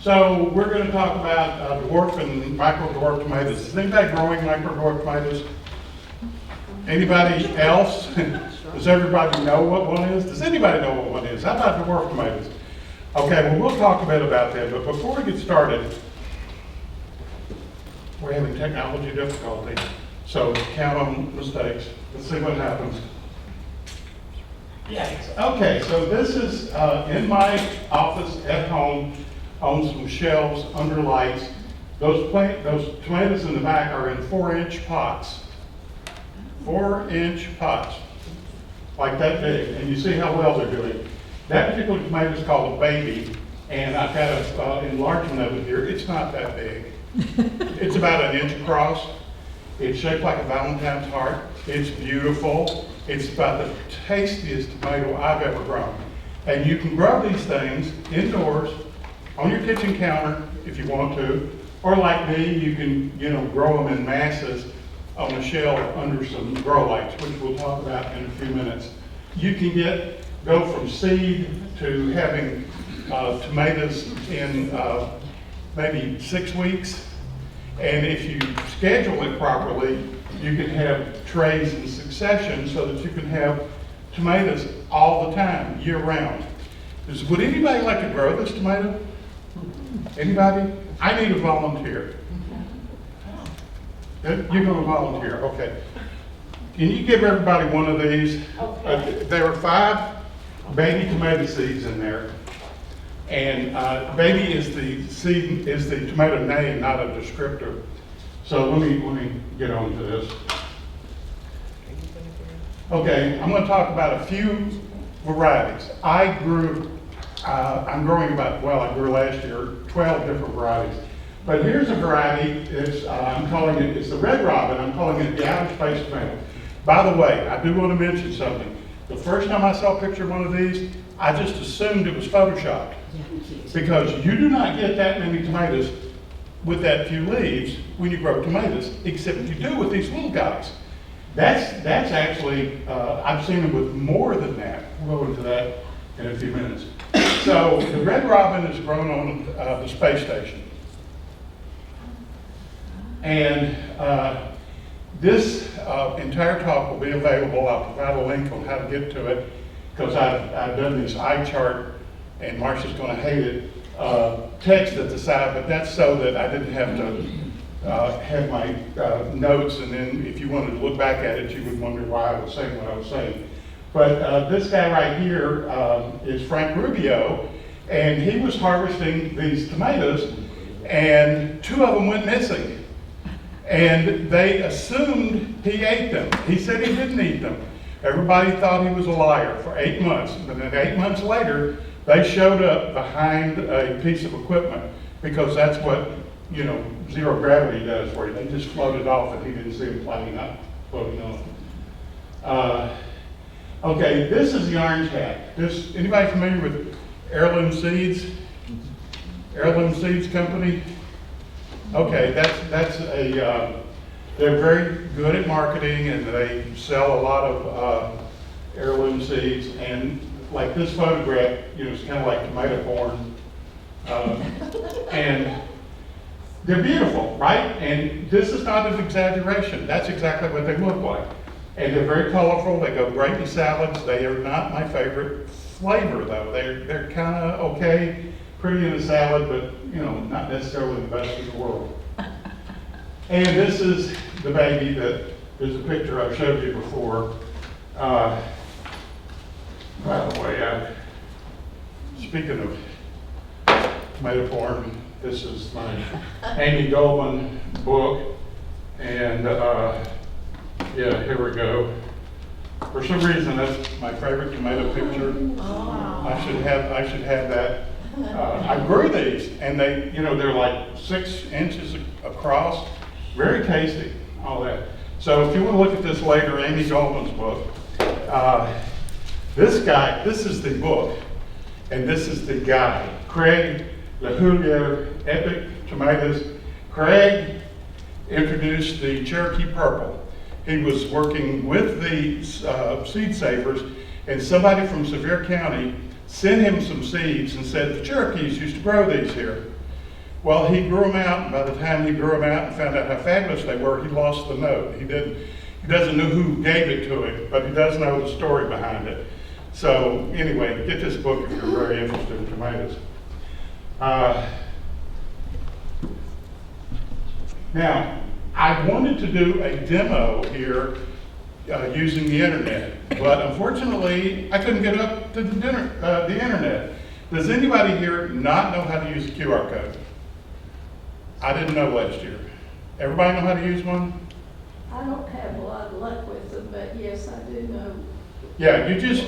So we're going to talk about dwarf and micro-dwarf tomatoes. Is anybody growing micro-dwarf tomatoes? Anybody else? Does everybody know what one is? Does anybody know what one is? How about dwarf tomatoes? Okay, well, we'll talk a bit about that, but before we get started, we're having technology difficulty, so count on mistakes. Let's see what happens. Okay, so this is in my office at home on some shelves under lights. Those tomatoes in the back are in 4-inch pots. 4-inch pots, like that big, and you see how well they're doing. That particular tomato is called a baby, and I've got an enlargement of it here. It's not that big. It's about 1 inch across. It's shaped like a Valentine's heart. It's beautiful. It's about the tastiest tomato I've ever grown. And you can grow these things indoors on your kitchen counter if you want to, or like me, you can grow them in masses on a shelf under some grow lights, which we'll talk about in a few minutes. You can go from seed to having tomatoes in maybe 6 weeks. And if you schedule it properly, you can have trays in succession so that you can have tomatoes all the time, year round. Would anybody like to grow this tomato? Anybody? I need a volunteer. You're going to volunteer, okay. Can you give everybody one of these? Okay. There are 5 baby tomato seeds in there. And baby is the tomato name, not a descriptor. So let me get on to this. Okay, I'm going to talk about a few varieties. I'm growing I grew last year 12 different varieties. But here's a variety, it's the red robin, I'm calling it the outer space tomato. By the way, I do want to mention something. The first time I saw a picture of one of these, I just assumed it was photoshopped. Because you do not get that many tomatoes with that few leaves when you grow tomatoes, except you do with these little guys. That's actually, I've seen them with more than that. We'll go into that in a few minutes. So the red robin is grown on the space station. And this entire talk will be available. I'll provide a link on how to get to it, because I've done this eye chart, and Marcia's going to hate it, text at the side, but that's so that I didn't have to have my notes, and then if you wanted to look back at it, you would wonder why I was saying what I was saying. But this guy right here is Frank Rubio, and he was harvesting these tomatoes, and 2 of them went missing. And they assumed he ate them. He said he didn't eat them. Everybody thought he was a liar for 8 months. But then 8 months later, they showed up behind a piece of equipment, because that's what, zero gravity does for you. They just floated off, and he didn't see them floating off. Okay, this is the orange hat. Anybody familiar with Heirloom Seeds? Heirloom Seeds Company? Okay, they're very good at marketing, and they sell a lot of heirloom seeds. And like this photograph, it's kind of like tomato corn, and they're beautiful, right? And this is not an exaggeration. That's exactly what they look like. And they're very colorful. They go great in salads. They are not my favorite flavor, though. They're kind of okay, pretty in a salad, but not necessarily the best in the world. And this is the baby that there's a picture I've showed you before. By the way, speaking of tomato corn, this is my Amy Goldman book, and here we go. For some reason, that's my favorite tomato picture. Oh. I should have that. I grew these, and they're like 6 inches across. Very tasty, all that. So if you want to look at this later, Amy Goldman's book, this is the book, and this is the guy, Craig LeHoulier, Epic Tomatoes. Craig introduced the Cherokee Purple. He was working with the seed savers, and somebody from Sevier County sent him some seeds and said, the Cherokees used to grow these here. Well, he grew them out, and by the time he grew them out and found out how fabulous they were, he lost the note. He doesn't know who gave it to him, but he does know the story behind it. So anyway, get this book if you're very interested in tomatoes. Now, I wanted to do a demo here using the internet, but unfortunately, I couldn't get up to the internet. Does anybody here not know how to use a QR code? I didn't know last year. Everybody know how to use one? I don't have a lot of luck with them, but yes, I do know. Yeah, you just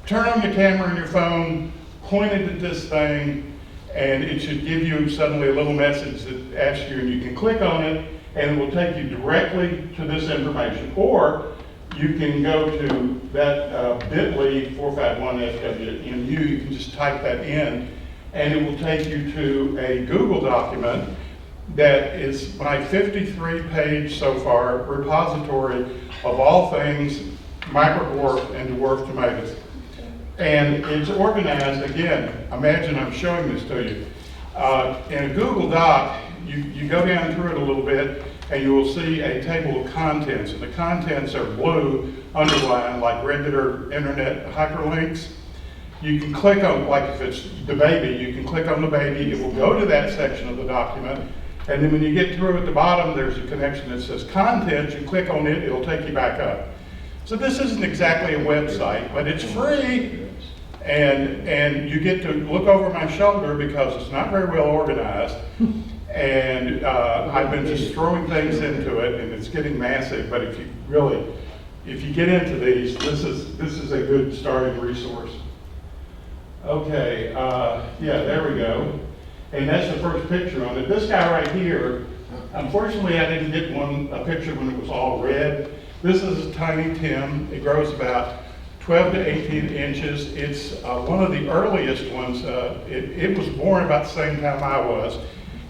turn on your camera on your phone, point it at this thing, and it should give you suddenly a little message that asks you, and you can click on it, and it will take you directly to this information. Or you can go to that bit.ly 451FWNU, you can just type that in, and it will take you to a Google document that is my 53-page so far repository of all things micro-dwarf and dwarf tomatoes. And it's organized, again, imagine I'm showing this to you. In a Google Doc, you go down through it a little bit, and you will see a table of contents. And the contents are blue, underlined, like regular internet hyperlinks. You can click on, like if it's the baby, you can click on the baby, it will go to that section of the document, and then when you get through at the bottom, there's a connection that says content, you click on it, it'll take you back up. So this isn't exactly a website, but it's free, and you get to look over my shoulder because it's not very well organized, and I've been just throwing things into it, and it's getting massive, but if you get into these, this is a good starting resource. Okay, yeah, there we go. And that's the first picture on it. This guy right here, unfortunately I didn't get a picture when it was all red. This is a tiny Tim. It grows about 12 to 18 inches. It's one of the earliest ones. It was born about the same time I was.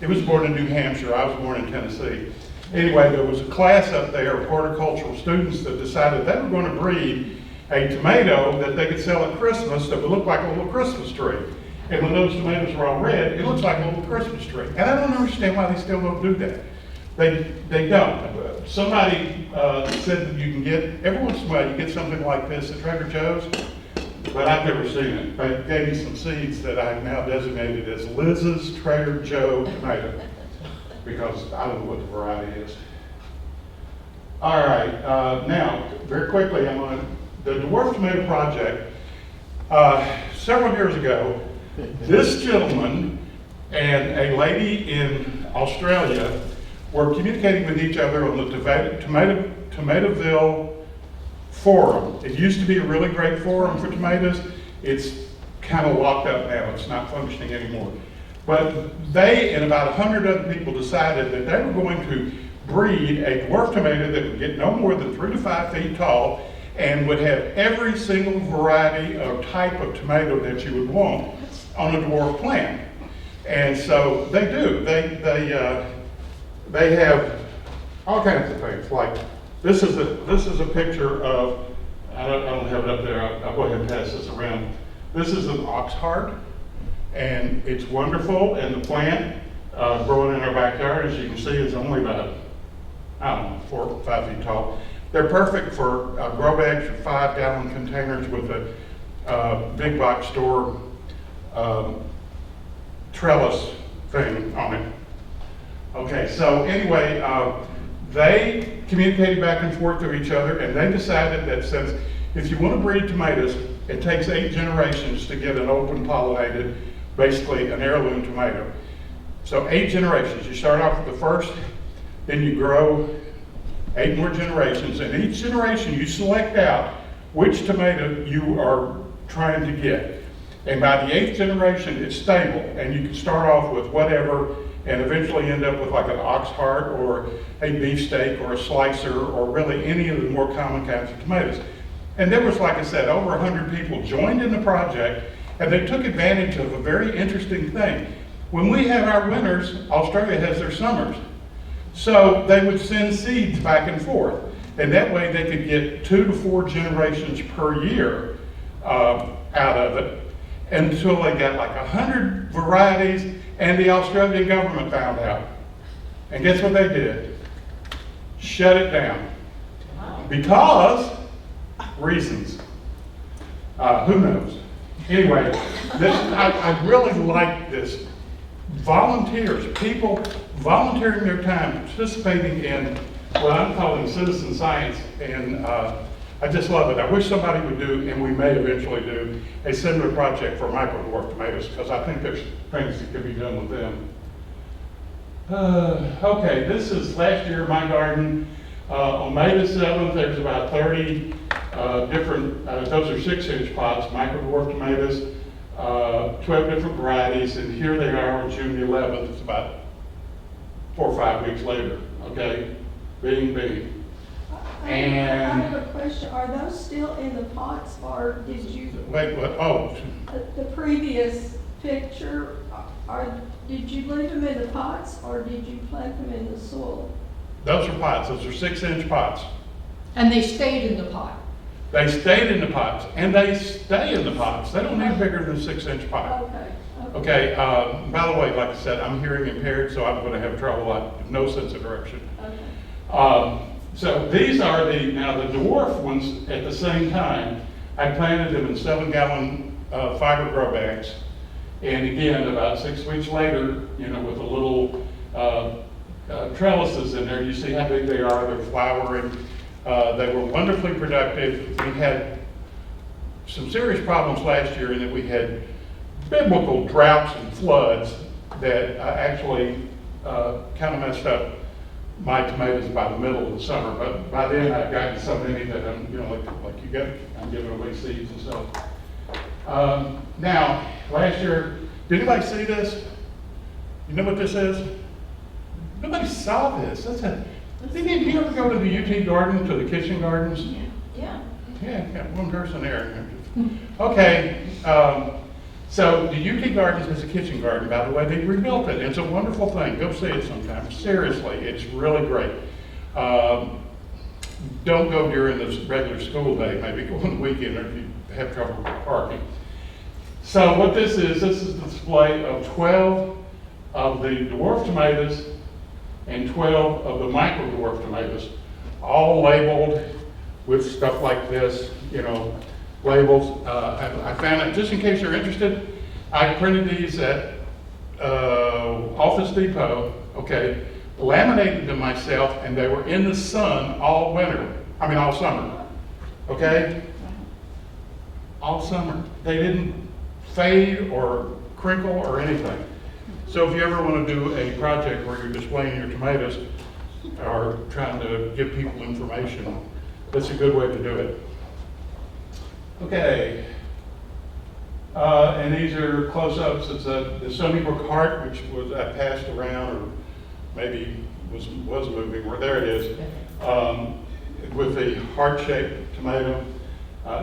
It was born in New Hampshire. I was born in Tennessee. Anyway, there was a class up there of horticultural students that decided they were going to breed a tomato that they could sell at Christmas that would look like a little Christmas tree. And when those tomatoes are all red, it looks like a little Christmas tree. And I don't understand why they still don't do that. They don't. Somebody said that you can get, every once in a while you get something like this at Trader Joe's, but I've never seen it. They gave me some seeds that I've now designated as Liz's Trader Joe tomato, because I don't know what the variety is. All right, now, very quickly, the Dwarf Tomato Project, several years ago, this gentleman and a lady in Australia were communicating with each other on the Tomatoville forum. It used to be a really great forum for tomatoes. It's kind of locked up now. It's not functioning anymore. But they and about 100 other people decided that they were going to breed a dwarf tomato that would get no more than 3 to 5 feet tall and would have every single variety or type of tomato that you would want on a dwarf plant. And so they do. They have all kinds of things. Like this is a picture of, I don't have it up there. I'll go ahead and pass this around. This is an ox heart, and it's wonderful. And the plant growing in our backyard, as you can see, is only about, I don't know, 4 or 5 feet tall. They're perfect for grow bags or 5-gallon containers with a big box store trellis thing on it. Okay, so anyway, they communicated back and forth to each other, and they decided that since if you want to breed tomatoes, it takes 8 generations to get an open pollinated, basically an heirloom tomato. So 8 generations. You start off with the first, then you grow 8 more generations, and each generation you select out which tomato you are trying to get. And by the 8th generation, it's stable, and you can start off with whatever and eventually end up with like an ox heart or a beefsteak or a slicer or really any of the more common kinds of tomatoes. And there was, like I said, over 100 people joined in the project, and they took advantage of a very interesting thing. When we have our winters, Australia has their summers. So they would send seeds back and forth, and that way they could get 2 to 4 generations per year out of it until they got like 100 varieties, And the Australian government found out. And guess what they did? Shut it down. Because reasons. Who knows? Anyway, I really like this. Volunteers, people volunteering their time, participating in what I'm calling citizen science, and I just love it. I wish somebody would do, and we may eventually do, a similar project for micro-dwarf tomatoes, because I think there's things that could be done with them. Okay, this is last year my garden. On May the 7th, there's about 30 different, those are 6-inch pots, micro-dwarf tomatoes, 12 different varieties, and here they are on June the 11th. It's about 4 or 5 weeks later, okay? Bing, bing. And I have a question. Are those still in the pots, or did you? wait, what? Oh, The previous picture, did you leave them in the pots, or did you plant them in the soil? those are pots. Those are 6-inch pots. And they stayed in the pot. They stayed in the pots, and they stay in the pots. They don't need bigger than a 6-inch pot. Okay. Okay. By the way, like I said, I'm hearing impaired, so I'm going to have trouble. I have no sense of direction. Okay. So these are now the dwarf ones at the same time. I planted them in 7-gallon fiber grow bags. And again, about 6 weeks later, you know, with the little trellises in there, you see how big they are. They're flowering. They were wonderfully productive. We had some serious problems last year in that we had biblical droughts and floods that actually kind of messed up my tomatoes by the middle of the summer. But by then I've gotten so many that I'm, you know, like you get, I'm giving away seeds and stuff. Now, last year, did anybody see this? You know what this is? Nobody saw this. Did you ever go to the UT garden, to the kitchen gardens? Yeah. Yeah, one person there. Okay, so the UT Gardens is a kitchen garden, by the way. They rebuilt it. It's a wonderful thing. Go see it sometime. Seriously, it's really great. Don't go during the regular school day. Maybe go on the weekend or if you have trouble with parking. So what this is a display of 12 of the dwarf tomatoes and 12 of the micro-dwarf tomatoes, all labeled with stuff like this, you know, labels. I found it, just in case you're interested, I printed these at Office Depot, okay, laminated them myself, and they were in the sun all summer, okay? All summer. They didn't fade or crinkle or anything. So if you ever want to do a project where you're displaying your tomatoes or trying to give people information, that's a good way to do it. Okay. And these are close-ups. It's the Stony Brook heart, which was I passed around, or maybe was moving. Or there it is, with the heart-shaped tomato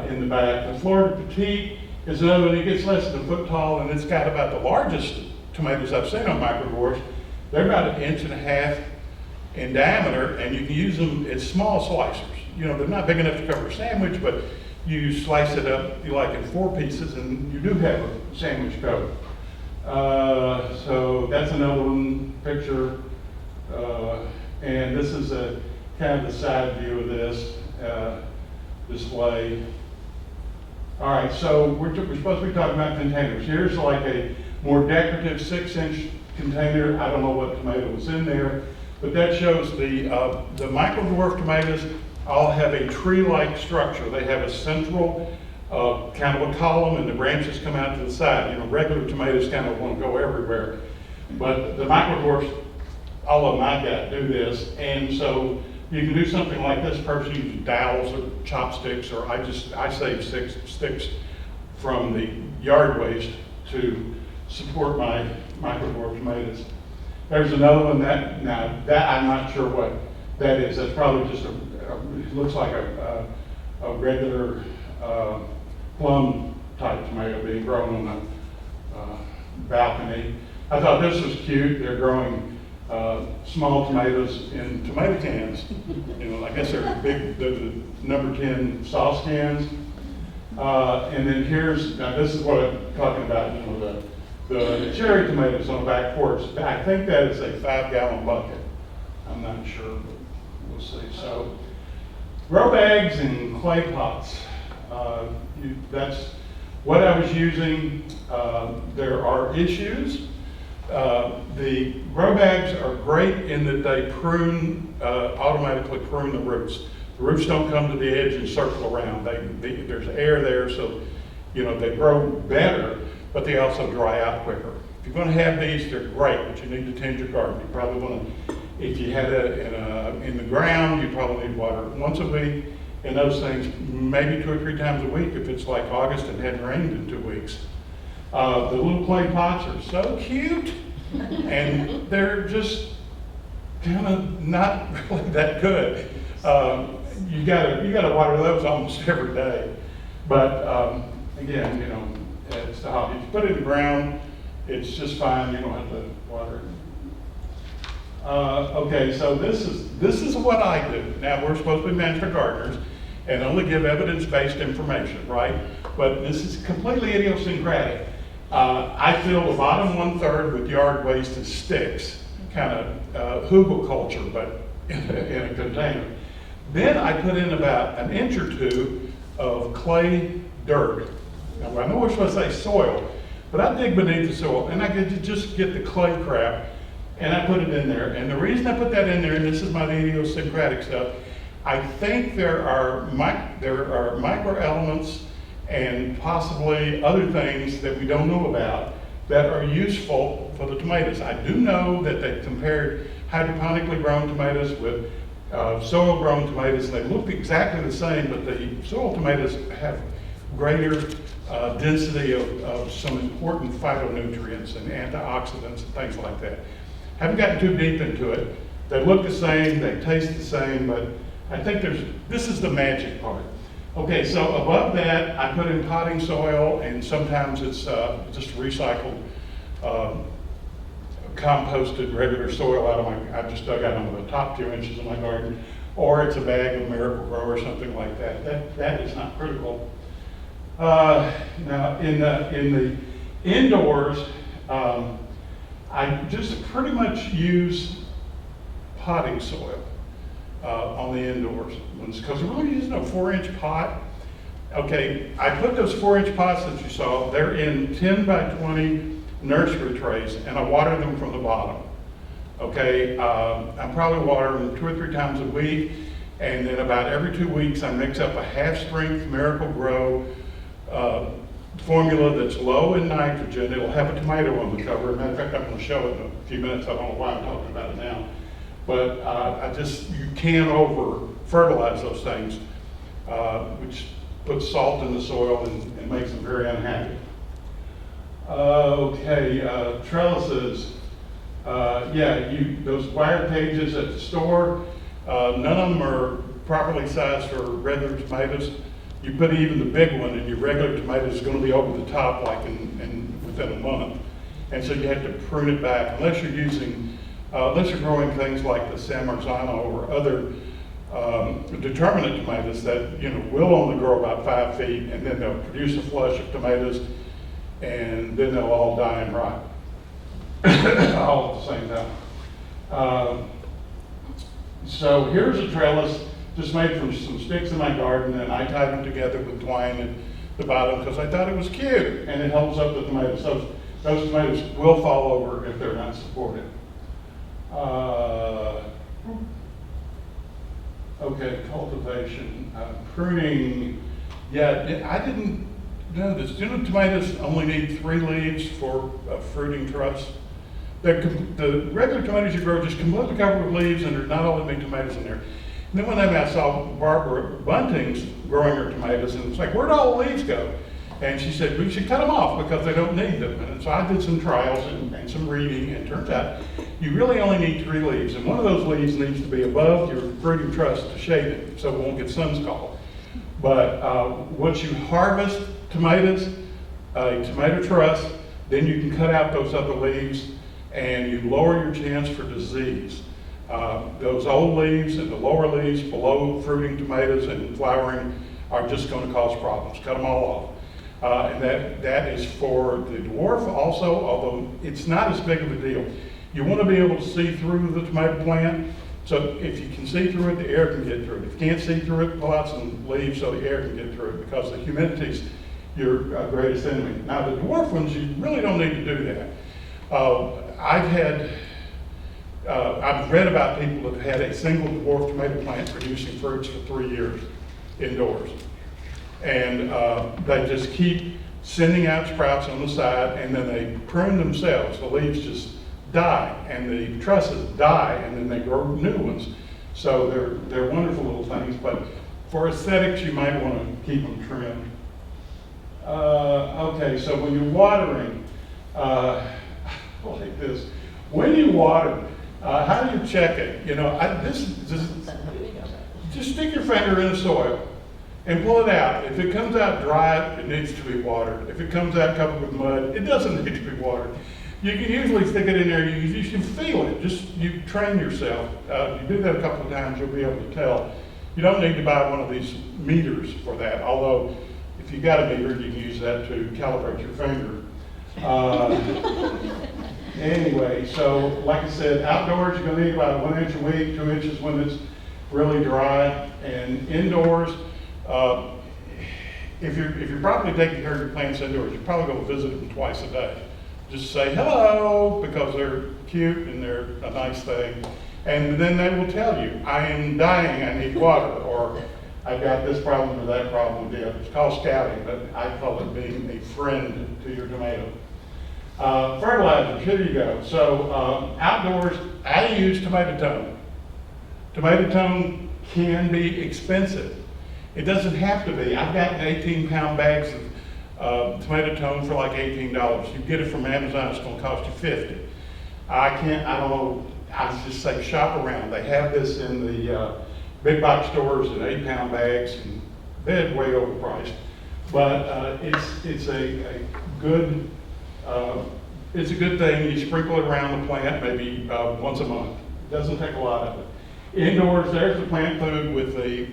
in the back. The Florida Petite is another one. It gets less than a foot tall, and it's got about the largest tomatoes I've seen on micro-dwarfs. They're about 1.5 inches in diameter, and you can use them as small slicers. You know, they're not big enough to cover a sandwich, but you slice it up, you like in 4 pieces, and you do have a sandwich coat. So that's another one picture. And this is a kind of the side view of this display. All right, so we're supposed to be talking about containers. Here's like a more decorative 6-inch container. I don't know what tomato was in there, but that shows the micro-dwarf tomatoes all have a tree-like structure. They have a central kind of a column, and the branches come out to the side. You know, regular tomatoes kind of want to go everywhere, but the micro-dwarfs, all of them I've got do this, and so you can do something like this. Perhaps you use dowels or chopsticks, or I save sticks from the yard waste to support my micro-dwarf tomatoes. There's another one that I'm not sure what that is. That's probably just it looks like a regular plum type tomato being grown on a balcony. I thought this was cute. They're growing small tomatoes in tomato cans. You know, I guess they're the number 10 sauce cans. And then now this is what I'm talking about, you know, The cherry tomatoes on the back porch, I think that is a 5-gallon bucket. I'm not sure, but we'll see. So, grow bags and clay pots. That's what I was using. There are issues. The grow bags are great in that they automatically prune the roots. The roots don't come to the edge and circle around. There's air there, so they grow better, but they also dry out quicker. If you're going to have these, they're great, but you need to tend your garden. You probably want to, if you had it in the ground, you probably need water once a week. And those things, maybe 2 or 3 times a week if it's like August and hadn't rained in 2 weeks. The little clay pots are so cute, and they're just kind of not really that good. You gotta water those almost every day. But again, it's the hobby. If you put it in the ground, it's just fine. You don't have to water it. Okay, so this is what I do. Now, we're supposed to be master gardeners and only give evidence-based information, right? But this is completely idiosyncratic. I fill the bottom 1/3 with yard waste and sticks, kind of hugelkultur, but in a container. Then I put in about 1 inch or 2 of clay dirt. Now, I know we're supposed to say soil, but I dig beneath the soil, and I could just get the clay crap, and I put it in there. And the reason I put that in there, and this is my idiosyncratic stuff, I think there are microelements and possibly other things that we don't know about that are useful for the tomatoes. I do know that they compared hydroponically grown tomatoes with soil-grown tomatoes, and they look exactly the same, but the soil tomatoes have greater density of some important phytonutrients and antioxidants and things like that. Haven't gotten too deep into it. They look the same, they taste the same, but I think this is the magic part. Okay, so above that, I put in potting soil, and sometimes it's just recycled, composted regular soil I just dug out of the top 2 inches of my garden, or it's a bag of Miracle-Gro or something like that. That is not critical. Now, in the indoors, I just pretty much use potting soil on the indoors ones, because there really is no 4-inch pot. Okay, I put those 4-inch pots that you saw, they're in 10 by 20 nursery trays, and I water them from the bottom. Okay, I probably water them 2 or 3 times a week, and then about every 2 weeks I mix up a half-strength Miracle-Gro formula that's low in nitrogen. It'll have a tomato on the cover. Matter of fact, I'm going to show it in a few minutes. I don't know why I'm talking about it now. But you can't over-fertilize those things, which puts salt in the soil and makes them very unhappy. Okay, trellises. Those wire cages at the store, none of them are properly sized for regular tomatoes. You put even the big one, and your regular tomato is going to be over the top, like within a month. And so you have to prune it back, unless you're growing things like the San Marzano or other determinate tomatoes that will only grow about 5 feet, and then they'll produce a flush of tomatoes, and then they'll all die and rot all at the same time. So here's a trellis just made from some sticks in my garden, and I tied them together with twine at the bottom because I thought it was cute, and it holds up the tomatoes. Those tomatoes will fall over if they're not supported. Okay, cultivation, pruning. Yeah, I didn't know this. Tomatoes only need 3 leaves for a fruiting truss. The regular tomatoes you grow just completely covered with leaves, and there's not all that many tomatoes in there. And then one day I saw Barbara Bunting's growing her tomatoes, and it's like, where'd all the leaves go? And she said, we should cut them off because they don't need them. And so I did some trials and some reading, and it turns out you really only need 3 leaves. And one of those leaves needs to be above your fruiting truss to shade it so it won't get sun scald. But once you harvest tomatoes, a tomato truss, then you can cut out those other leaves, and you lower your chance for disease. Those old leaves and the lower leaves below fruiting tomatoes and flowering are just going to cause problems. Cut them all off. And that is for the dwarf also, although it's not as big of a deal. You want to be able to see through the tomato plant. So if you can see through it, the air can get through it. If you can't see through it, pull out some leaves so the air can get through it, because the humidity's your greatest enemy. Now the dwarf ones, you really don't need to do that. I've read about people that had a single dwarf tomato plant producing fruits for 3 years indoors. And they just keep sending out sprouts on the side, and then they prune themselves. The leaves just die, and the trusses die, and then they grow new ones. So they're wonderful little things, but for aesthetics, you might want to keep them trimmed. Okay, so when you're watering, like this, when you water, how do you check it? You know, just stick your finger in the soil and pull it out. If it comes out dry, it needs to be watered. If it comes out covered with mud, it doesn't need to be watered. You can usually stick it in there, you can feel it, you train yourself. You do that a couple of times, you'll be able to tell. You don't need to buy one of these meters for that, although if you got a meter, you can use that to calibrate your finger. Anyway, so like I said, outdoors, you're gonna need about 1 inch a week, 2 inches when it's really dry, and indoors, if you're probably taking care of your plants indoors, you're probably gonna visit them twice a day. Just say hello, because they're cute and they're a nice thing. And then they will tell you, I am dying, I need water, or I've got this problem or that problem. It's called scouting, but I call it being a friend to your tomato. Fertilizers, here you go. So outdoors, I use tomato tone. Tomato tone can be expensive. It doesn't have to be. I've gotten 18-pound bags of tomato tone for like $18. You get it from Amazon, it's gonna cost you $50. I don't know, I just say shop around. They have this in the big box stores in 8-pound bags, and they're way overpriced. But it's a good thing. You sprinkle it around the plant maybe once a month. It doesn't take a lot of it. Indoors, there's the plant food with the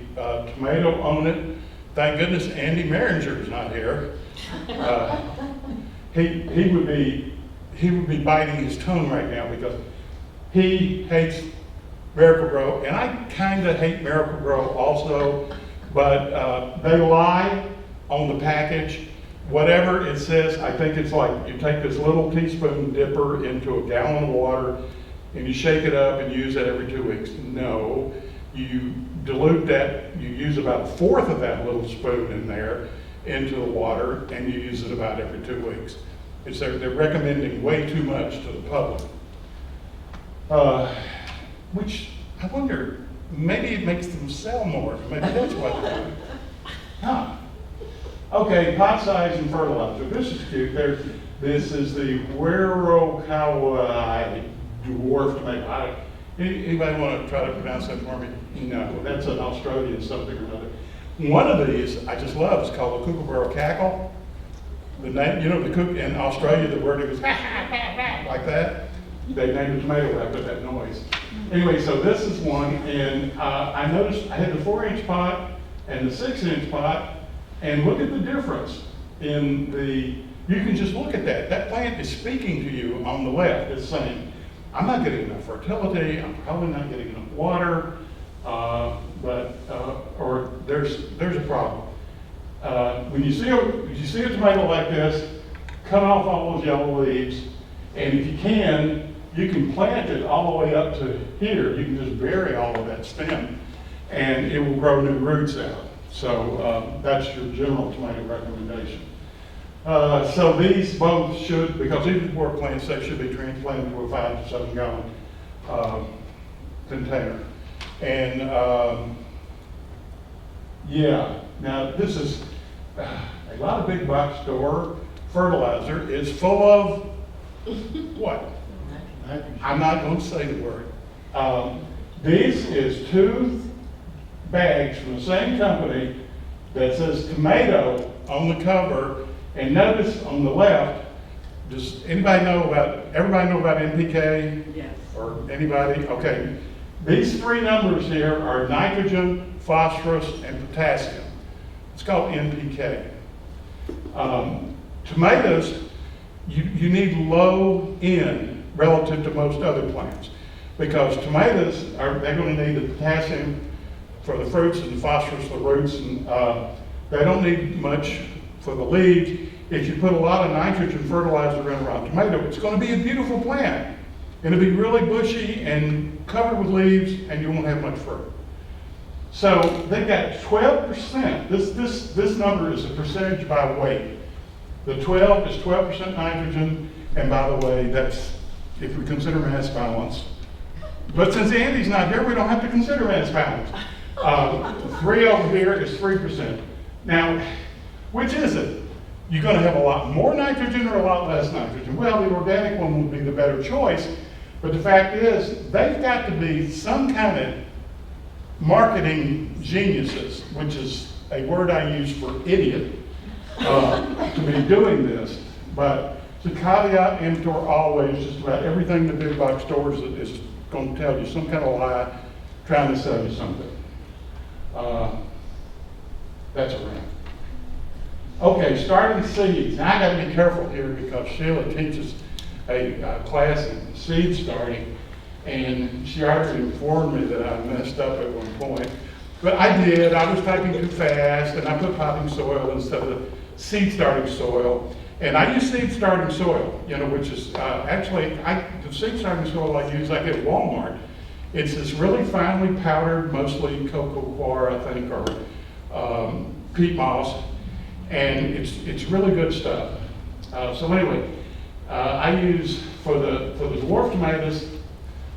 tomato on it. Thank goodness Andy Maringer is not here. He would be biting his tongue right now, because he hates Miracle-Gro, and I kind of hate Miracle-Gro also, but they lie on the package. Whatever it says, I think it's like you take this little teaspoon dipper into a gallon of water and you shake it up and use it every 2 weeks. No, you dilute that, you use about 1/4 of that little spoon in there into the water, and you use it about every 2 weeks. They're recommending way too much to the public. Which I wonder, maybe it makes them sell more. Maybe that's what they're doing. Huh. Okay, pot size and fertilizer. This is cute. This is the Weirokawai dwarf tomato. Anybody want to try to pronounce that for me? No, that's an Australian something or another. One of these I just love. It's called the kookaburra cackle. The name, in Australia, the word goes like that. They named the tomato after that noise. Anyway, so this is one, and I noticed I had the 4-inch pot and the 6-inch pot, and look at the difference in you can just look at that. That plant is speaking to you on the left. It's saying, I'm not getting enough fertility, I'm probably not getting enough water, or there's a problem. When you see a tomato like this, cut off all those yellow leaves, and if you can plant it all the way up to here. You can just bury all of that stem, and it will grow new roots out. So that's your general tomato recommendation. So these both should, because these are dwarf plants, they should be transplanted to a 5 to 7 gallon container. And now this is a lot of big box store fertilizer is full of what? I'm not going to say the word. This is 2 bags from the same company that says tomato on the cover, and notice on the left, does everybody know about NPK? Yes. Or anybody? Okay. These 3 numbers here are nitrogen, phosphorus, and potassium. It's called NPK. Tomatoes, you need low N relative to most other plants, because tomatoes they're going to need the potassium for the fruits and the phosphorus for the roots, and they don't need much for the leaves. If you put a lot of nitrogen fertilizer around tomato, it's going to be a beautiful plant. It'll be really bushy and covered with leaves, and you won't have much fruit. So they've got 12%. This number is a percentage by weight. The 12 is 12% nitrogen, and by the way, that's if we consider mass balance. But since Andy's not here, we don't have to consider mass balance. 3 over here is 3%. Now, which is it? You're going to have a lot more nitrogen or a lot less nitrogen? Well, the organic one would be the better choice, but the fact is, they've got to be some kind of marketing geniuses, which is a word I use for idiot, to be doing this. But the caveat emptor always, just about everything the big box stores is going to tell you some kind of lie, trying to sell you something. That's a wrap. Okay, starting seeds. Now I got to be careful here because Sheila teaches a class in seed starting, and she already informed me that I messed up at one point. But I did. I was typing too fast, and I put potting soil instead of seed starting soil. And I use seed starting soil, which is actually the seed starting soil I use, I get at Walmart. It's this really finely powdered, mostly cocoa coir, I think, or peat moss. And it's really good stuff. So anyway, I use for the dwarf tomatoes,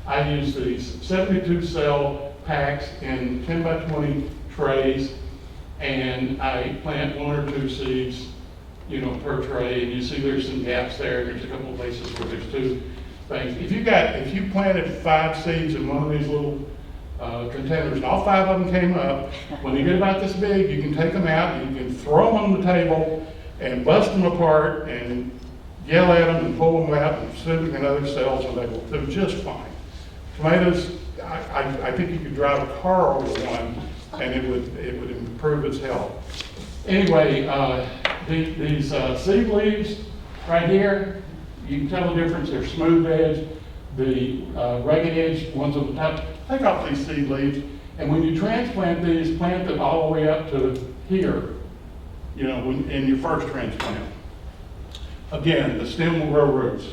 I use these 72 cell packs in 10 by 20 trays, and I plant 1 or 2 seeds, per tray. And you see there's some gaps there. There's a couple of places where there's 2 things. If you planted 5 seeds in one of these little containers, and all 5 of them came up. When they get about this big, you can take them out, you can throw them on the table and bust them apart and yell at them and pull them out and sit them in other cells, and they're just fine. Tomatoes, I think you could drive a car over one and it would improve its health. Anyway, these seed leaves right here, you can tell the difference. They're smooth edge. The ragged edge ones on the top, take off these seed leaves, and when you transplant these, plant them all the way up to here, in your first transplant. Again, the stem will grow roots,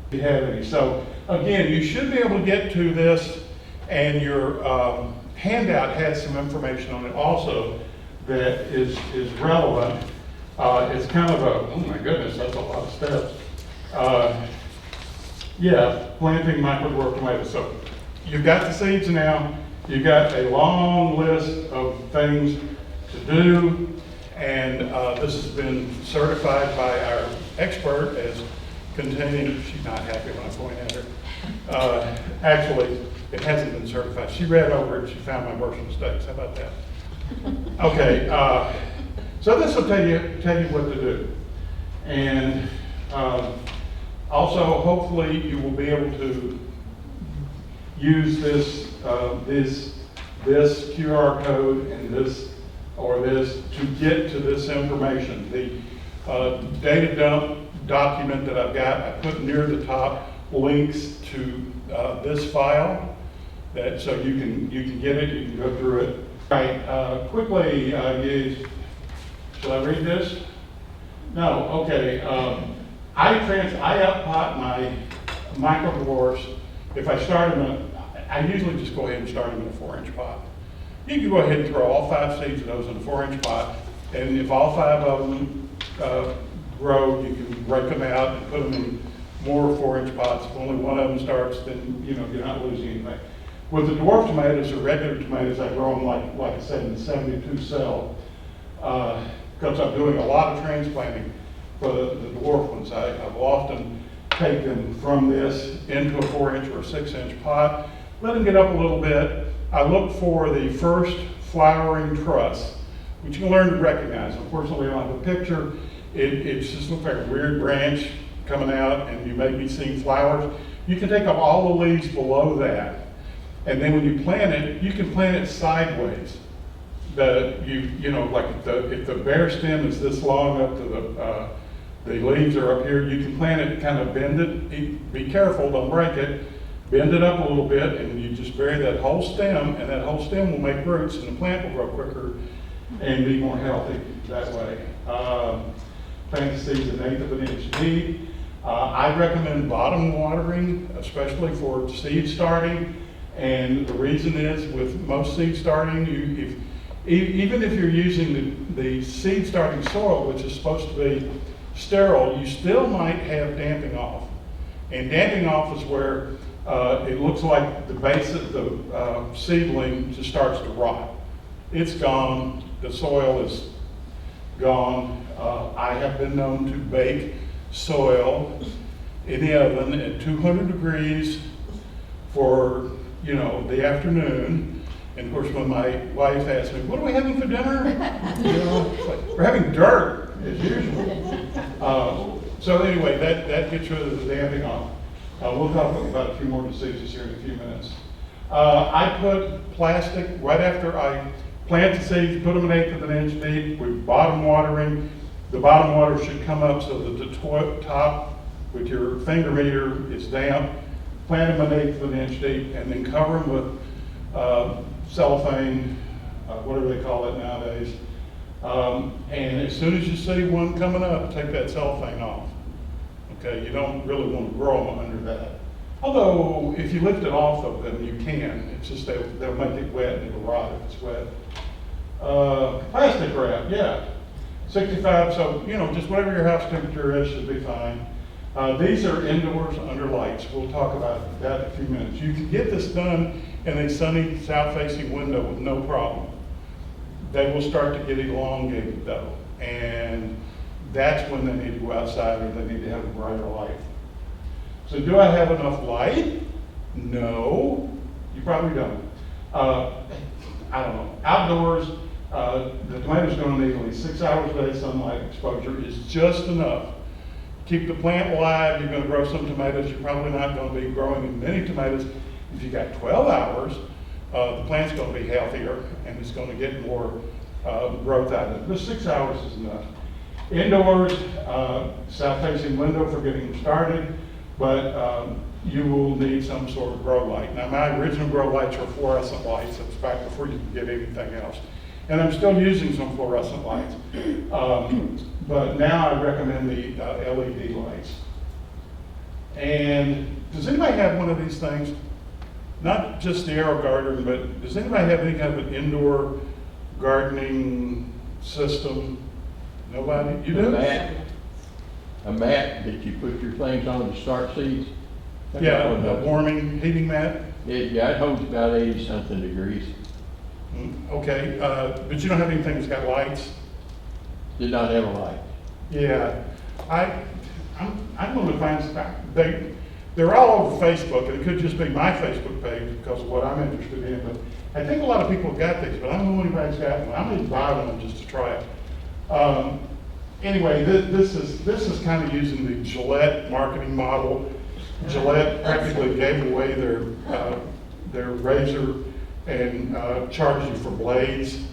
if you have any. So again, you should be able to get to this, and your handout has some information on it also that is relevant. It's kind of oh my goodness, that's a lot of steps. Planting micro-dwarf tomatoes. So you've got the seeds now. You've got a long list of things to do, and this has been certified by our expert as containing, she's not happy when I point at her. Actually, it hasn't been certified. She read over it, she found my worst mistakes. How about that? Okay, so this will tell you what to do. And also, hopefully, you will be able to use this QR code and this to get to this information. The data dump document that I've got, I put near the top links to this file, so you can get it, you can go through it. All right, quickly, shall I read this? No, okay. I outpot my micro-dwarfs. If I start them I usually just go ahead and start them in a 4-inch pot. You can go ahead and throw all 5 seeds of those in a 4-inch pot, and if all 5 of them grow, you can break them out and put them in more 4-inch pots. If only one of them starts, then you're not losing anything. With the dwarf tomatoes or regular tomatoes, I grow them like I said in 72 cell, because I'm doing a lot of transplanting for the dwarf ones. I've often taken from this into a 4-inch or a 6-inch pot, let them get up a little bit. I look for the first flowering truss, which you can learn to recognize. Unfortunately, I don't have a picture. It just looks like a weird branch coming out, and you may be seeing flowers. You can take off all the leaves below that, and then when you plant it, you can plant it sideways. like if the bare stem is this long up to the leaves are up here, you can plant it, kind of bend it, be careful, don't break it, bend it up a little bit, and you just bury that whole stem, and that whole stem will make roots, and the plant will grow quicker and be more healthy that way. Plant the seeds an eighth of an inch deep. I recommend bottom watering, especially for seed starting, and the reason is with most seed starting, even if you're using the seed starting soil, which is supposed to be sterile, you still might have damping off. And damping off is where it looks like the base of the seedling just starts to rot. It's gone, the soil is gone. I have been known to bake soil in the oven at 200 degrees for, the afternoon. And of course, when my wife asked me, what are we having for dinner? It's like, we're having dirt, as usual. So anyway, that gets rid of the damping off. We'll talk about a few more diseases here in a few minutes. I put plastic, right after I plant the seeds, put them an eighth of an inch deep with bottom watering. The bottom water should come up so that the top with your finger meter is damp. Plant them an eighth of an inch deep and then cover them with cellophane, whatever they call it nowadays. And as soon as you see one coming up, take that cellophane off. Okay, you don't really want to grow them under that. Although, if you lift it off of them, you can. It's just they'll make it wet and it'll rot if it's wet. Plastic wrap, yeah. 65, so, just whatever your house temperature is should be fine. These are indoors under lights. We'll talk about that in a few minutes. You can get this done in a sunny south-facing window with no problem. They will start to get elongated though, and that's when they need to go outside or they need to have a brighter light. So do I have enough light? No, you probably don't. I don't know. Outdoors, the tomatoes going to need at least 6 hours a day sunlight exposure is just enough. Keep the plant alive. You're going to grow some tomatoes. You're probably not going to be growing many tomatoes. If you got 12 hours, the plant's going to be healthier and it's going to get more growth out of it. But 6 hours is enough. Indoors, south-facing window for getting them started, but you will need some sort of grow light. Now, my original grow lights were fluorescent lights. It was back before you could get anything else. And I'm still using some fluorescent lights. But now I recommend the LED lights. And does anybody have one of these things? Not just the Aero Garden, but does anybody have any kind of an indoor gardening system? Nobody? You do? A mat that you put your things on to start seeds? Yeah, a warming, heating mat? It holds about 80-something degrees. Okay, but you don't have anything that's got lights? Did not have a light. Yeah, I'm going to find some. They're all over Facebook, and it could just be my Facebook page because of what I'm interested in. But I think a lot of people have got these, but I don't know anybody's got one. I'm going to buy one just to try it. Anyway, this is kind of using the Gillette marketing model. Gillette practically gave away their razor and charged you for blades.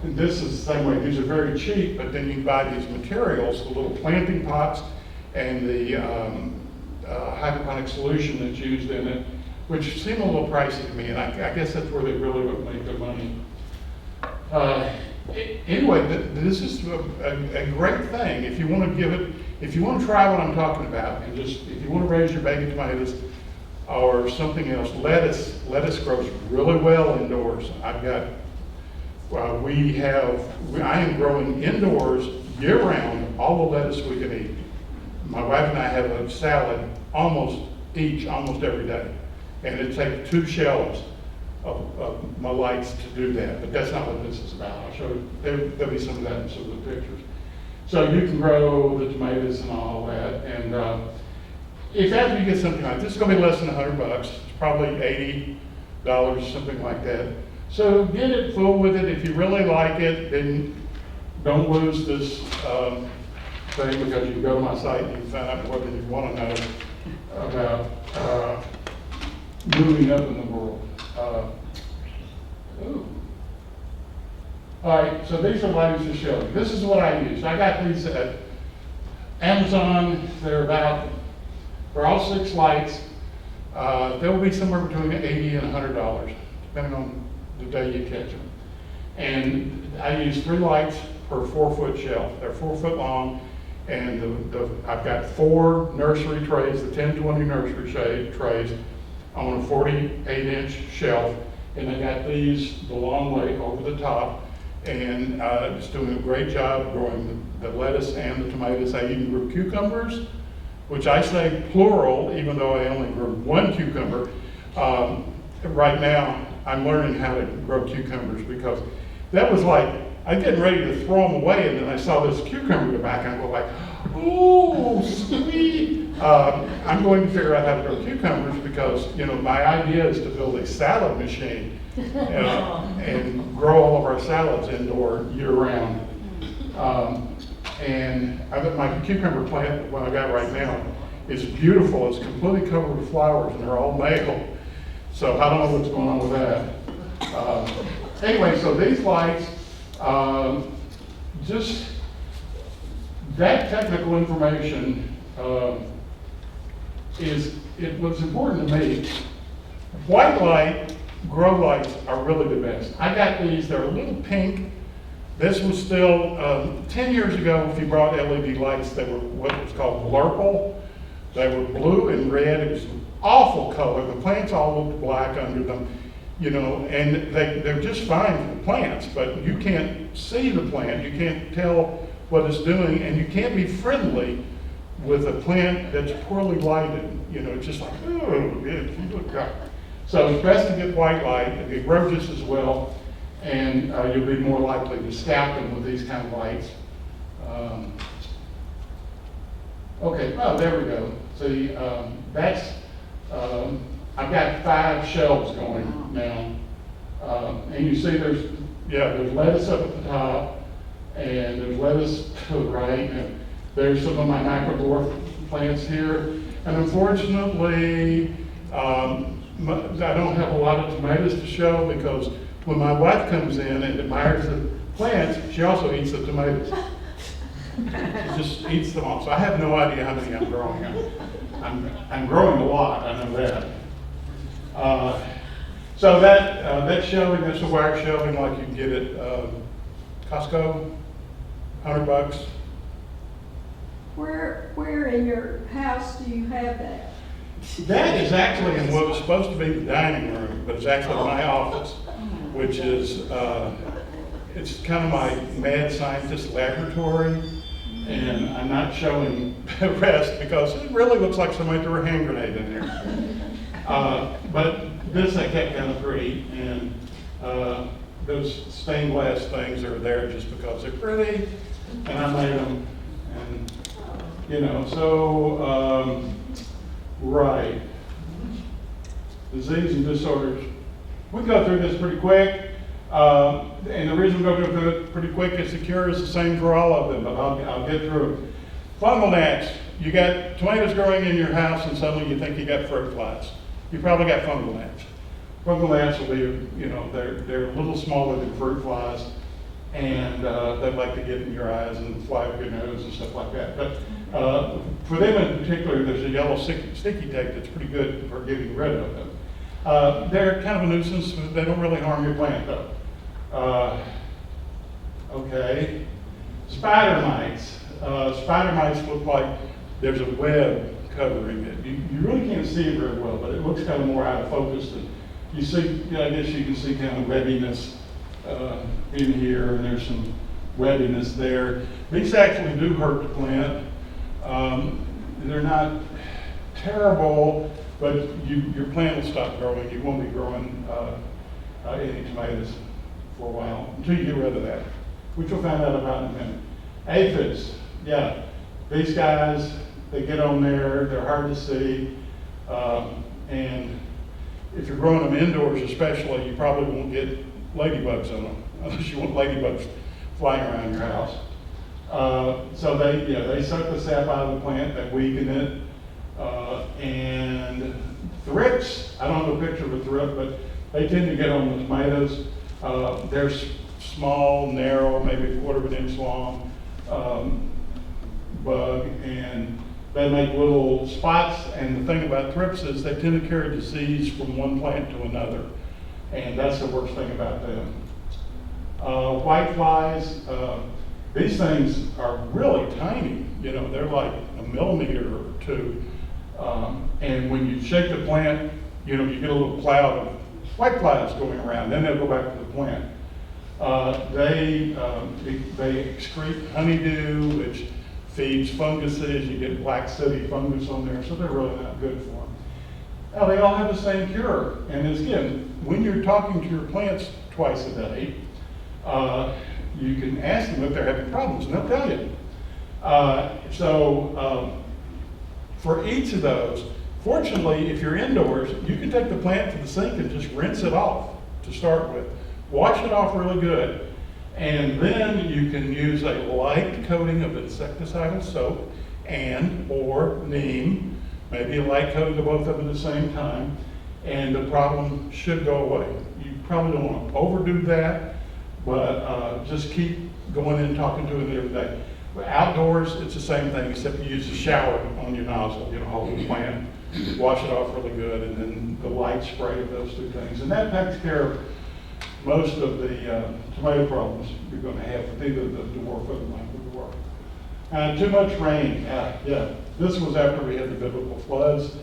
This is the same way. These are very cheap, but then you buy these materials, the little planting pots and the hydroponic solution that's used in it, which seem a little pricey to me, and I guess that's where they really would make their money. Anyway, this is a great thing. If you want to if you want to try what I'm talking about, and if you want to raise your baby tomatoes or something else, lettuce grows really well indoors. I am growing indoors year round all the lettuce we can eat. My wife and I have a salad almost every day, and it takes 2 shelves of my lights to do that, but that's not what this is about. I'll show you, there'll be some of that in some of the pictures. So you can grow the tomatoes and all that, and if after you get something like this, it's going to be less than $100. It's probably $80, something like that. So get it, fool with it. If you really like it, then don't lose this thing, because you can go to my site and you can find out what you want to know about moving up in the world. All right, so these are lights to show you. This is what I use. I got these at Amazon. They're all 6 lights. They'll be somewhere between $80 and $100, depending on the day you catch them. And I use 3 lights per 4-foot shelf. They're 4 foot long, and I've got 4 nursery trays, the 10-20 nursery trays, on a 48-inch shelf, and I got these the long way over the top, and it's doing a great job growing the lettuce and the tomatoes. I even grew cucumbers, which I say plural, even though I only grew 1 cucumber. Right now, I'm learning how to grow cucumbers, because that was like, I was getting ready to throw them away, and then I saw this cucumber in the back, and I go like, oh, sweet. I'm going to figure out how to grow cucumbers, because, you know, my idea is to build a salad machine and grow all of our salads indoor year-round. And my cucumber plant, what I got right now, is beautiful. It's completely covered with flowers, and they're all male. So I don't know what's going on with that. Anyway, so these lights, just that technical information was important to me. White light, grow lights are really the best. I got these, they're a little pink. This was still, 10 years ago, if you brought LED lights, they were what was called blurple. They were blue and red. It was an awful color. The plants all looked black under them, you know, and they're just fine for the plants, but you can't see the plant. You can't tell what it's doing, and you can't be friendly with a plant that's poorly lighted. You know, it's just like, oh, you look dark. So it's best to get white light. They grow just as well, and you'll be more likely to scout them with these kind of lights. Okay, oh, there we go. See, that's, I've got 5 shelves going now. And you see there's lettuce up at the top, and there's lettuce to the right, and there's some of my micro-dwarf plants here. And unfortunately, I don't have a lot of tomatoes to show, because when my wife comes in and admires the plants, she also eats the tomatoes. She just eats them all. So I have no idea how many I'm growing. I'm growing a lot, I know that. So that shelving, that's a wire shelving like you can get at Costco, $100. Where in your house do you have that? That is actually in what was supposed to be the dining room, but it's actually my office, which is, it's kind of my mad scientist laboratory, and I'm not showing the rest because it really looks like somebody threw a hand grenade in there. But this I kept kind of pretty, and those stained glass things are there just because they're pretty, and I made them, and you know, so, right. Disease and disorders. We go through this pretty quick, and the reason we go through it pretty quick is the cure is the same for all of them, but I'll get through them. Fungal gnats. You got tomatoes growing in your house, and suddenly you think you got fruit flies. You probably got fungal gnats. Fungal gnats will be, you know, they're a little smaller than fruit flies, and they like to get in your eyes and fly up your nose and stuff like that. But for them in particular, there's a yellow sticky tape that's pretty good for getting rid of them. They're kind of a nuisance, but they don't really harm your plant though. Okay. Spider mites. Spider mites look like there's a web covering it. You really can't see it very well, but it looks kind of more out of focus. Than you see, I guess you can see kind of webbiness in here, and there's some webbiness there. These actually do hurt the plant. They're not terrible, but your plant will stop growing. You won't be growing any tomatoes for a while until you get rid of that, which we'll find out about in a minute. Aphids, yeah, these guys, they get on there, they're hard to see, and if you're growing them indoors especially, you probably won't get ladybugs on them, unless you want ladybugs flying around your house. So they suck the sap out of the plant, they weaken it, and thrips, I don't have a picture of a thrip, but they tend to get on the tomatoes. They're small, narrow, maybe a quarter of an inch long, bug, and they make little spots, and the thing about thrips is they tend to carry disease from one plant to another, and that's the worst thing about them. White flies, these things are really tiny, you know, they're like a millimeter or two, and when you shake the plant, you know, you get a little cloud of white flies going around, then they'll go back to the plant. They excrete honeydew, which feeds funguses. You get black sooty fungus on there, so they're really not good for them. Now, they all have the same cure, and again, when you're talking to your plants twice a day, you can ask them if they're having problems, and they'll tell you. For each of those, fortunately, if you're indoors, you can take the plant to the sink and just rinse it off to start with. Wash it off really good. And then you can use a light coating of insecticidal soap and or neem, maybe a light coating of both of them at the same time, and the problem should go away. You probably don't want to overdo that, but just keep going in and talking to it every day. But outdoors, it's the same thing, except you use a shower on your nozzle, you know, hold the plant, wash it off really good, and then the light spray of those two things. And that takes care of most of the tomato problems you're going to have with either the dwarf or the micro-dwarf. Too much rain, yeah. This was after we had the biblical floods.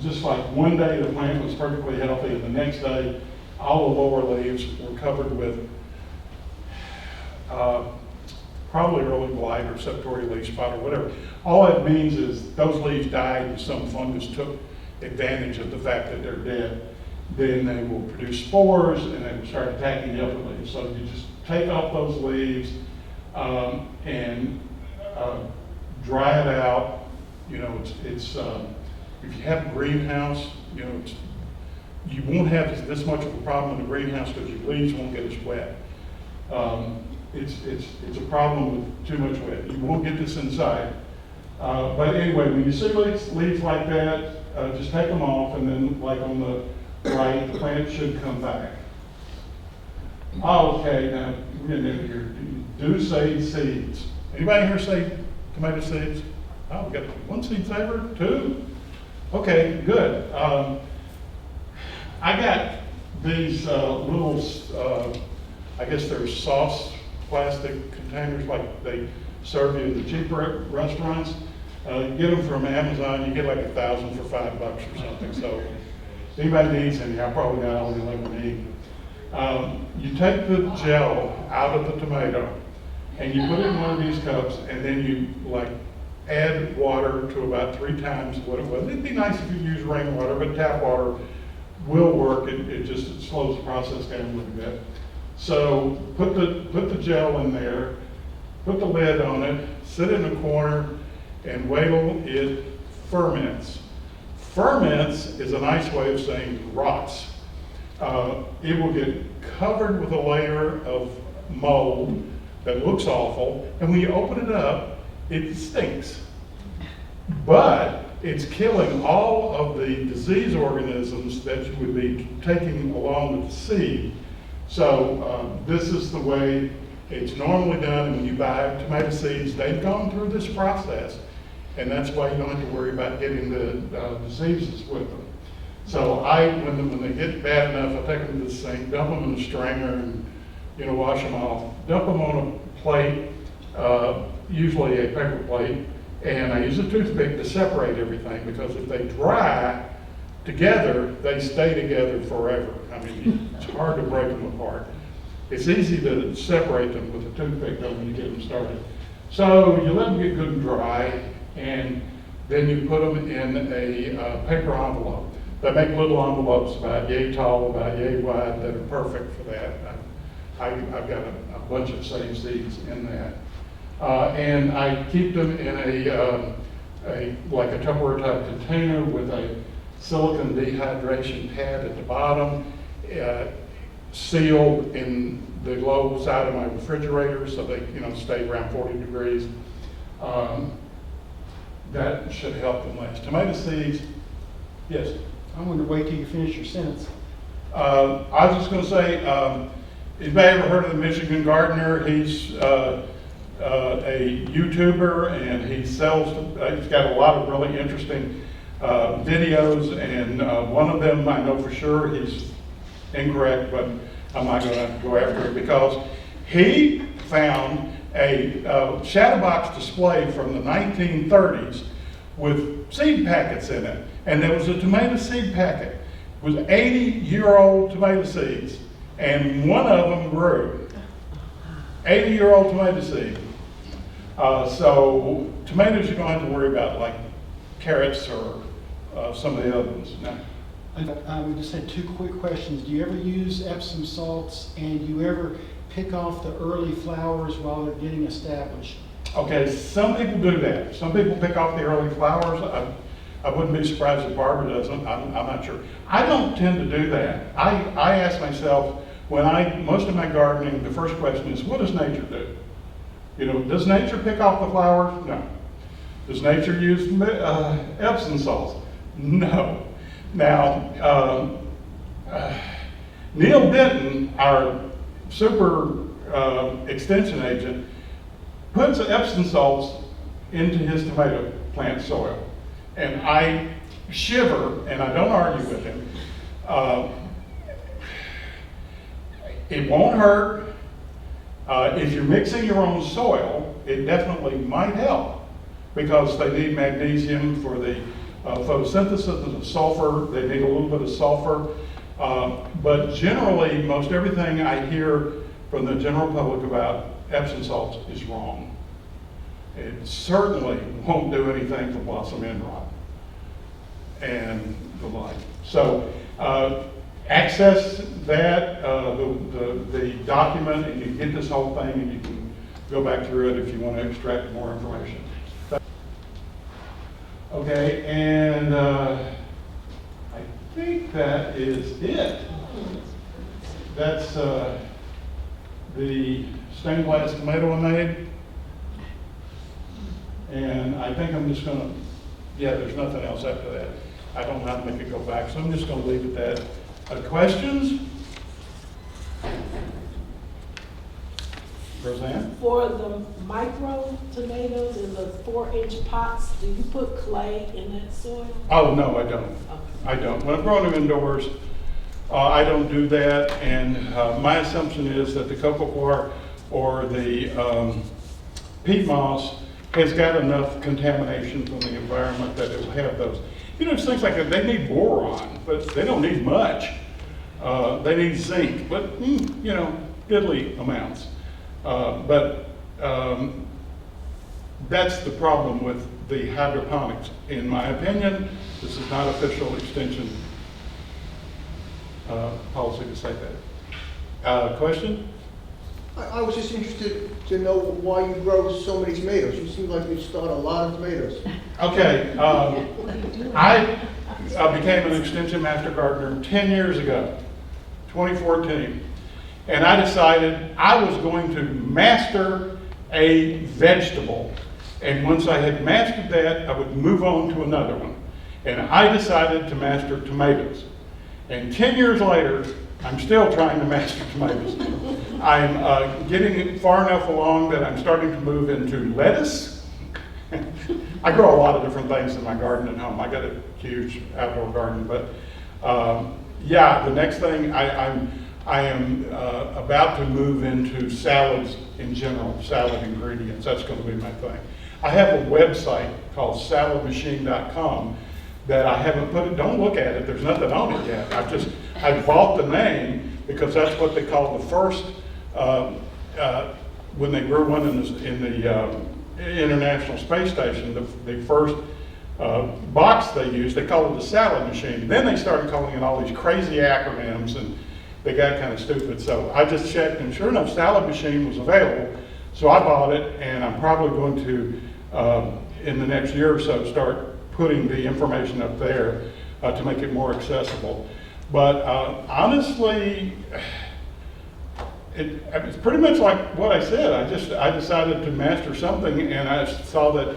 Just like one day the plant was perfectly healthy, and the next day all the lower leaves were covered with probably early blight or septoria leaf spot or whatever. All it means is those leaves died and some fungus took advantage of the fact that they're dead. Then they will produce spores and they will start attacking the other leaves. So you just take off those leaves and dry it out. You know, it's if you have a greenhouse, you know, you won't have this much of a problem in the greenhouse because your leaves won't get as wet. It's a problem with too much wet. You won't get this inside. But anyway, when you see leaves like that, just take them off, and then like on the right, the plant should come back. Okay, now we're getting into here. Do save seeds. Anybody here save tomato seeds? Oh, we got one seed saver, two. Okay, good. I got these little, I guess they're sauce plastic containers like they serve you in the cheaper restaurants. You get them from Amazon, you get like 1,000 for $5 or something. So if anybody needs any, I probably got all you'll ever need. You take the gel out of the tomato and you put it in one of these cups, and then you like add water to about 3 times what it was. It'd be nice if you use rainwater, but tap water will work. It just slows the process down a little bit. So put the gel in there, put the lid on it, sit in a corner, and wait till it ferments. Ferments is a nice way of saying rots. It will get covered with a layer of mold that looks awful, and when you open it up, it stinks. But it's killing all of the disease organisms that you would be taking along with the seed. So this is the way it's normally done. And when you buy tomato seeds, they've gone through this process, and that's why you don't have to worry about getting the diseases with them. So when they get bad enough, I take them to the sink, dump them in a strainer, and wash them off. Dump them on a plate, usually a paper plate, and I use a toothpick to separate everything, because if they dry together, they stay together forever. I mean, it's hard to break them apart. It's easy to separate them with a toothpick though when you get them started. So you let them get good and dry, and then you put them in a paper envelope. They make little envelopes about yay tall, about yay wide, that are perfect for that. I've got a bunch of save seeds in that. And I keep them in like a Tupperware type container with a silicone dehydration pad at the bottom, sealed in the low side of my refrigerator so they stay around 40 degrees. That should help them last. Tomato seeds, yes? I'm going to wait till you finish your sentence. I was just gonna say, anybody ever heard of the Michigan Gardener? He's a YouTuber, and he's got a lot of really interesting videos, and one of them I know for sure he's incorrect, but I'm not gonna go after it because he found a shadow box display from the 1930s with seed packets in it. And there was a tomato seed packet with 80-year-old tomato seeds, and one of them grew. 80-year-old tomato seed. So tomatoes you don't have to worry about, like carrots or some of the other ones. No. We just had two quick questions. Do you ever use Epsom salts, and do you ever pick off the early flowers while they're getting established? Okay, some people do that. Some people pick off the early flowers. I wouldn't be surprised if Barbara doesn't. I'm not sure. I don't tend to do that. I ask myself, most of my gardening, the first question is, what does nature do? You know, does nature pick off the flowers? No. Does nature use Epsom salts? No. Now, Neil Denton, our super extension agent, puts Epsom salts into his tomato plant soil. And I shiver, and I don't argue with him. It won't hurt. If you're mixing your own soil, it definitely might help because they need magnesium for the photosynthesis and the sulfur. They need a little bit of sulfur. But generally, most everything I hear from the general public about Epsom salts is wrong. It certainly won't do anything for blossom end rot and the like. So access that, the document, and you get this whole thing, and you can go back through it if you want to extract more information. Okay, and I think that is it. That's the stained glass tomato I made. And I think I'm just gonna, there's nothing else after that. I don't know how to make it go back, so I'm just gonna leave it at that. Questions? Roseanne? For the micro tomatoes in the 4-inch pots, do you put clay in that soil? Oh, no, I don't. Okay. I don't. When I'm growing them indoors, I don't do that. And my assumption is that the cocoa or the peat moss has got enough contamination from the environment that it will have those. You know, it's things like that. They need boron, but they don't need much. They need zinc, but you know, diddly amounts. But that's the problem with the hydroponics, in my opinion. This is not official extension policy to say that. Question? I was just interested to know why you grow so many tomatoes. You seem like you start a lot of tomatoes. Okay, I became an extension master gardener 10 years ago, 2014. And I decided I was going to master a vegetable. And once I had mastered that, I would move on to another one. And I decided to master tomatoes. And 10 years later, I'm still trying to master tomatoes. I'm getting far enough along that I'm starting to move into lettuce. I grow a lot of different things in my garden at home. I got a huge outdoor garden, but yeah, the next thing I am about to move into salads in general, salad ingredients. That's going to be my thing. I have a website called saladmachine.com that I haven't put it, don't look at it, there's nothing on it yet. I bought the name because that's what they call the first, when they grew one in the International Space Station, the first box they used, they called it the salad machine. Then they started calling it all these crazy acronyms, and they got kind of stupid. So I just checked, and sure enough, salad machine was available. So I bought it, and I'm probably going to, in the next year or so, start putting the information up there to make it more accessible. But honestly, it's pretty much like what I said. I decided to master something, and I saw that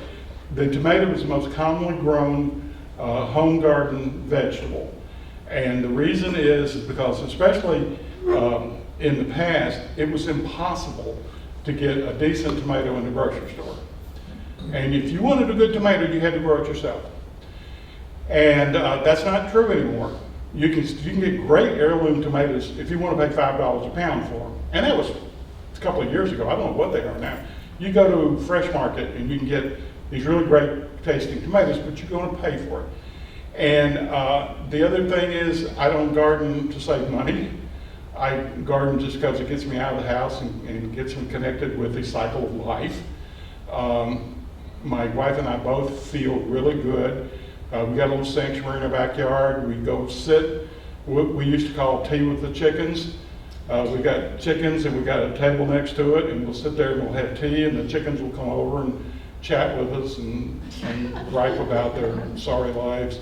the tomato was the most commonly grown home garden vegetable. And the reason is because especially in the past, it was impossible to get a decent tomato in the grocery store. And if you wanted a good tomato, you had to grow it yourself. And that's not true anymore. You can get great heirloom tomatoes if you want to pay $5 a pound for them. And that was a couple of years ago. I don't know what they are now. You go to Fresh Market and you can get these really great tasting tomatoes, but you're going to pay for it. And the other thing is, I don't garden to save money. I garden just because it gets me out of the house and gets me connected with the cycle of life. My wife and I both feel really good. We got a little sanctuary in our backyard. We go sit, what we used to call tea with the chickens. We got chickens and we got a table next to it, and we'll sit there and we'll have tea, and the chickens will come over and chat with us and gripe about their sorry lives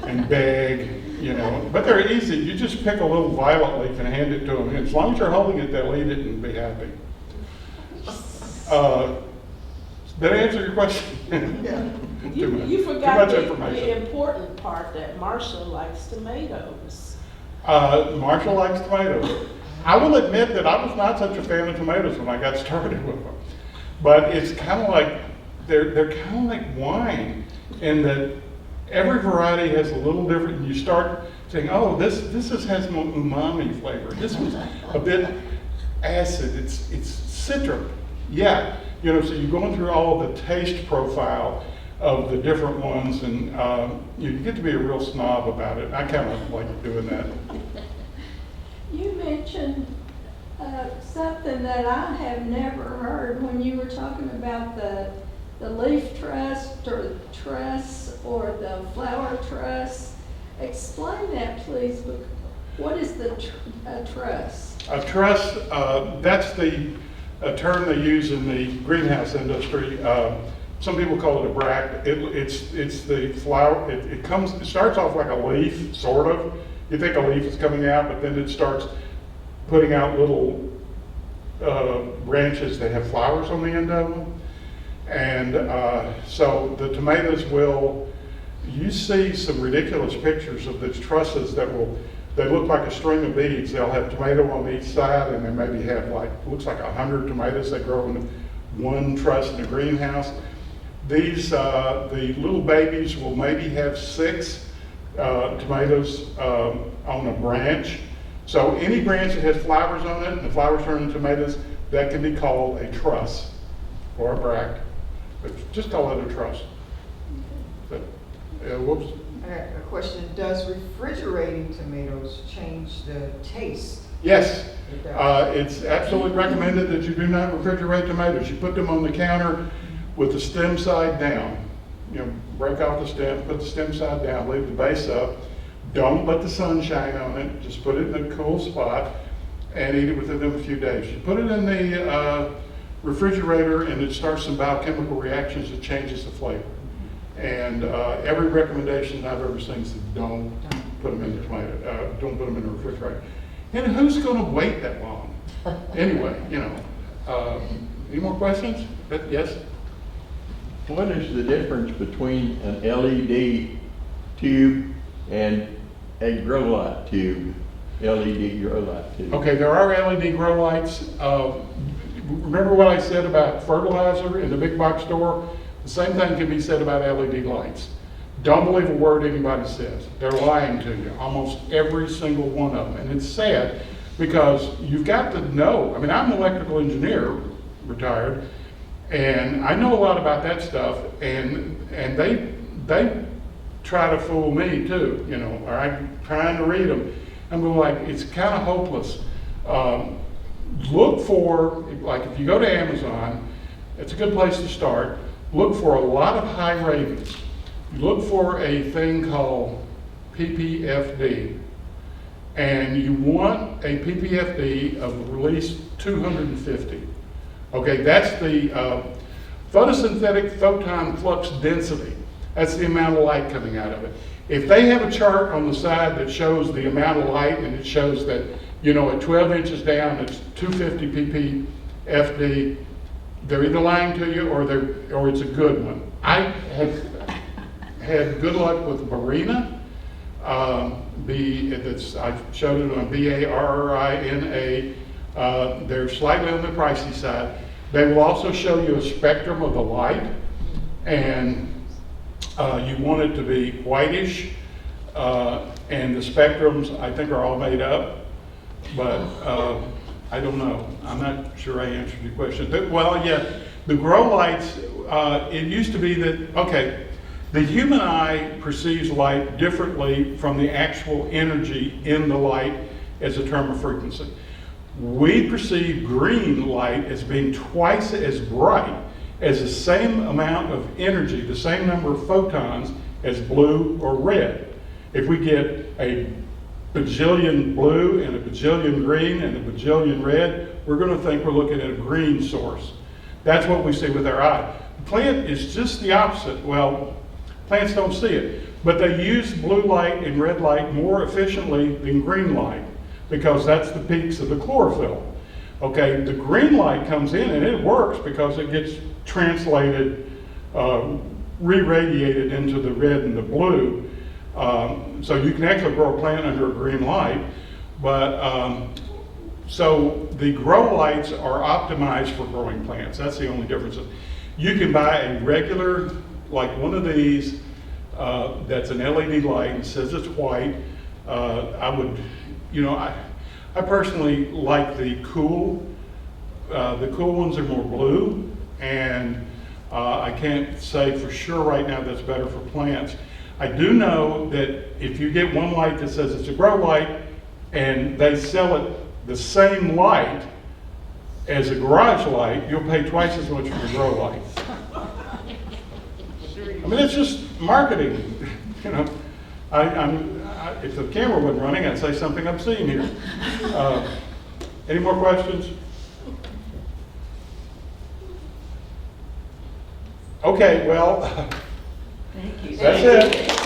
and beg, you know. But they're easy. You just pick a little violet leaf and hand it to them. And as long as you're holding it, they'll eat it and be happy. Did I answer your question? Yeah. You forgot Too much the information. important part, that Marcia likes tomatoes. Marshall likes tomatoes. I will admit that I was not such a fan of tomatoes when I got started with them. But it's kind of like, they're kind of like wine, in that every variety has a little different, and you start saying, oh, this has more umami flavor. This one's a bit acid, it's citric. Yeah, you know, so you're going through all of the taste profile of the different ones, and you get to be a real snob about it. I kind of like doing that. You mentioned something that I have never heard when you were talking about the leaf truss or the flower truss. Explain that, please. What is the truss? A truss, that's a term they use in the greenhouse industry. Some people call it a bract. It's the flower. It starts off like a leaf, sort of. You think a leaf is coming out, but then it starts putting out little branches that have flowers on the end of them. And so the tomatoes you see some ridiculous pictures of these trusses they look like a string of beads. They'll have tomato on each side, and they maybe have looks like 100 tomatoes that grow in one truss in a greenhouse. These, the little babies will maybe have 6 tomatoes on a branch. So any branch that has flowers on it, and the flowers turn into tomatoes, that can be called a truss or a bract. But just call it a truss. But, whoops. I got a question. Does refrigerating tomatoes change the taste? Yes. It does. It's absolutely recommended that you do not refrigerate tomatoes. You put them on the counter with the stem side down. You know, break off the stem, put the stem side down, leave the base up. Don't let the sun shine on it. Just put it in a cool spot and eat it within a few days. You put it in the refrigerator and it starts some biochemical reactions that changes the flavor. And every recommendation I've ever seen says don't put them in the tomato, don't put them in the refrigerator. And who's going to wait that long? Anyway, you know. Any more questions? Yes? What is the difference between an LED tube and a grow light tube? LED grow light tube. Okay, there are LED grow lights. Remember what I said about fertilizer in the big box store? The same thing can be said about LED lights. Don't believe a word anybody says. They're lying to you, almost every single one of them. And it's sad because you've got to know. I mean, I'm an electrical engineer, retired, and I know a lot about that stuff, and they try to fool me too, you know, or I'm trying to read them. And we're like, it's kind of hopeless. Look for, like if you go to Amazon, it's a good place to start. Look for a lot of high ratings. Look for a thing called PPFD. And you want a PPFD of at least 250. Okay, that's the photosynthetic photon flux density. That's the amount of light coming out of it. If they have a chart on the side that shows the amount of light and it shows that, you know, at 12 inches down, it's 250 ppfd, they're either lying to you or it's a good one. I have had good luck with Marina. I showed it on BARRINA. They're slightly on the pricey side. They will also show you a spectrum of the light, and you want it to be whitish, and the spectrums, I think, are all made up, but I don't know. I'm not sure I answered your question. Well, yeah, the grow lights, it used to be that, okay, the human eye perceives light differently from the actual energy in the light as a term of frequency. We perceive green light as being twice as bright as the same amount of energy, the same number of photons as blue or red. If we get a bajillion blue and a bajillion green and a bajillion red, we're going to think we're looking at a green source. That's what we see with our eye. The plant is just the opposite. Well, plants don't see it, but they use blue light and red light more efficiently than green light because that's the peaks of the chlorophyll. Okay, the green light comes in and it works because it gets translated, re-radiated into the red and the blue. So you can actually grow a plant under a green light, but so the grow lights are optimized for growing plants. That's the only difference. You can buy a regular, like one of these, that's an LED light and says it's white. I would, I personally like the cool ones are more blue, and I can't say for sure right now that's better for plants. I do know that if you get one light that says it's a grow light and they sell it the same light as a garage light, you'll pay twice as much for the grow light. I mean, it's just marketing. If the camera wasn't running, I'd say something obscene here. Any more questions? Okay, well, Thank you. that's it.